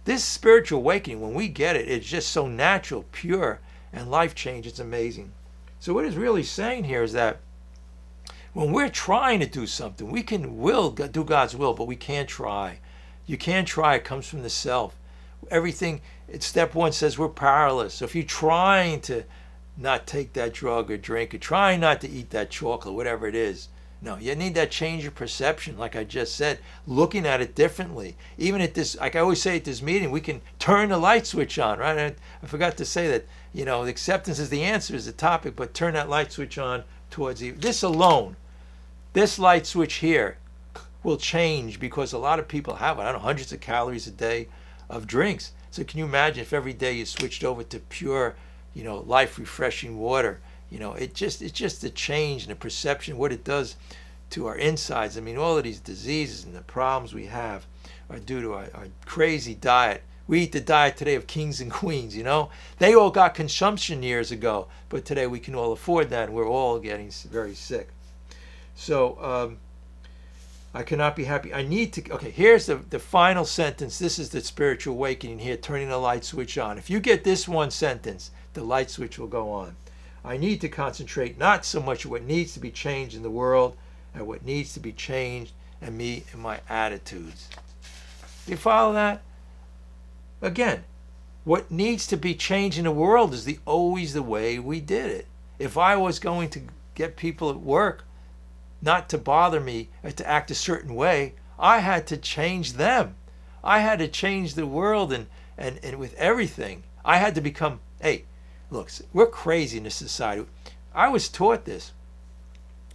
This spiritual awakening, when we get it, it's just so natural, pure, and life change. It's amazing. So what it's really saying here is that when we're trying to do something, we can do God's will, but we can't try. You can't try. It comes from the self. Everything, step one says we're powerless. So if you're trying to not take that drug or drink or trying not to eat that chocolate, whatever it is, no, you need that change of perception, like I just said, looking at it differently. Even at this, like I always say at this meeting, we can turn the light switch on, right? I forgot to say that, the acceptance is the answer, is the topic, but turn that light switch on towards this alone. This light switch here will change because a lot of people have, I don't know, hundreds of calories a day of drinks. So can you imagine if every day you switched over to pure, life refreshing water? It's just a change in the perception, what it does to our insides. I mean, all of these diseases and the problems we have are due to our crazy diet. We eat the diet today of kings and queens, They all got consumption years ago, but today we can all afford that, and we're all getting very sick. So I cannot be happy. I need to, okay, here's the final sentence. This is the spiritual awakening here, turning the light switch on. If you get this one sentence, the light switch will go on. I need to concentrate not so much on what needs to be changed in the world and what needs to be changed in me and my attitudes. Do you follow that? Again, what needs to be changed in the world is always the way we did it. If I was going to get people at work not to bother me or to act a certain way, I had to change them. I had to change the world and with everything. I had to become, hey, look, we're crazy in this society. I was taught this.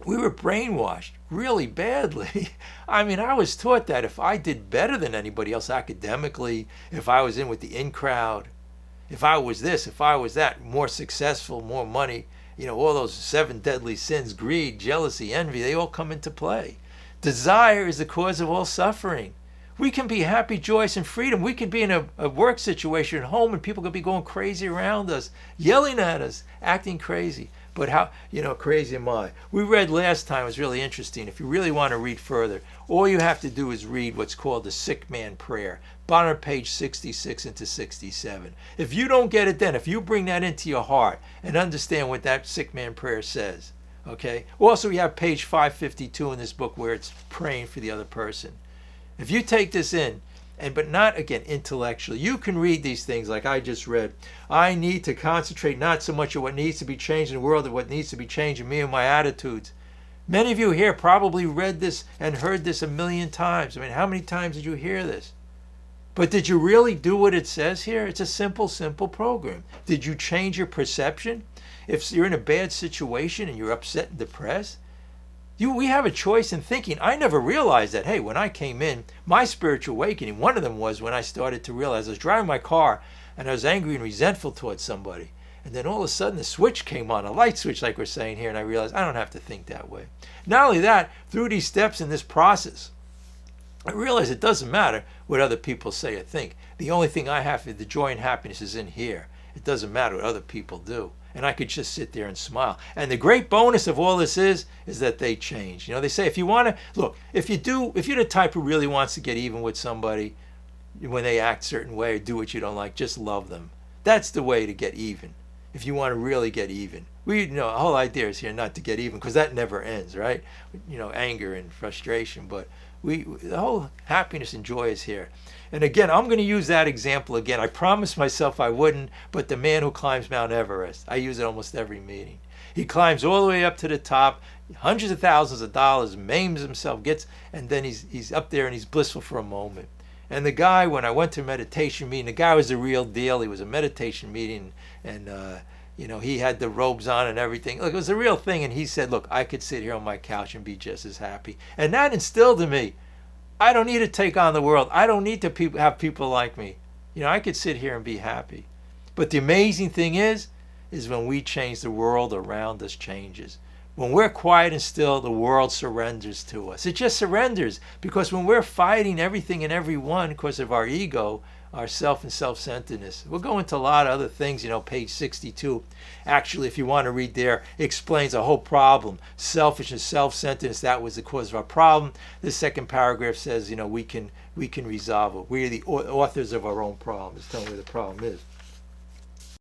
We were brainwashed really badly. I mean, I was taught that if I did better than anybody else academically, if I was in with the in crowd, if I was this, if I was that, more successful, more money, all those 7 deadly sins, greed, jealousy, envy, they all come into play. Desire is the cause of all suffering. We can be happy, joyous, and freedom. We can be in a work situation at home and people could be going crazy around us, yelling at us, acting crazy. But how, crazy am I? We read last time, it was really interesting. If you really want to read further, all you have to do is read what's called the sick man prayer, bottom of page 66 into 67. If you don't get it then, if you bring that into your heart and understand what that sick man prayer says, okay? Also, we have page 552 in this book where it's praying for the other person. If you take this in, but not, again, intellectually, you can read these things like I just read. I need to concentrate not so much on what needs to be changed in the world, but what needs to be changed in me and my attitudes. Many of you here probably read this and heard this 1,000,000 times. I mean, how many times did you hear this? But did you really do what it says here? It's a simple program. Did you change your perception? If you're in a bad situation and you're upset and depressed, we have a choice in thinking. I never realized that, hey, when I came in, my spiritual awakening, one of them was when I started to realize I was driving my car and I was angry and resentful towards somebody. And then all of a sudden the switch came on, a light switch like we're saying here, and I realized I don't have to think that way. Not only that, through these steps in this process, I realized it doesn't matter what other people say or think. The only thing I have, the joy and happiness, is in here. It doesn't matter what other people do. And I could just sit there and smile. And the great bonus of all this is that they change. They say if you want to, look, if you're the type who really wants to get even with somebody when they act a certain way or do what you don't like, just love them. That's the way to get even. If you want to really get even. The whole idea is here not to get even because that never ends, right? Anger and frustration. But the whole happiness and joy is here. And again, I'm going to use that example again. I promised myself I wouldn't, but the man who climbs Mount Everest, I use it almost every meeting. He climbs all the way up to the top, hundreds of thousands of dollars, maims himself, and then he's up there and he's blissful for a moment. And the guy, when I went to a meditation meeting, the guy was the real deal. He was a meditation meeting, and he had the robes on and everything. Look, it was a real thing. And he said, look, I could sit here on my couch and be just as happy. And that instilled in me, I don't need to take on the world. I don't need to have people like me. I could sit here and be happy. But the amazing thing is when we change, the world around us changes. When we're quiet and still, the world surrenders to us. It just surrenders, because when we're fighting everything and everyone because of our ego, our self and self-centeredness. We'll go into a lot of other things, page 62. Actually, if you want to read there, it explains a whole problem. Selfishness, self-centeredness, that was the cause of our problem. The second paragraph says, we can resolve it. We're the authors of our own problems. Tell me where the problem is.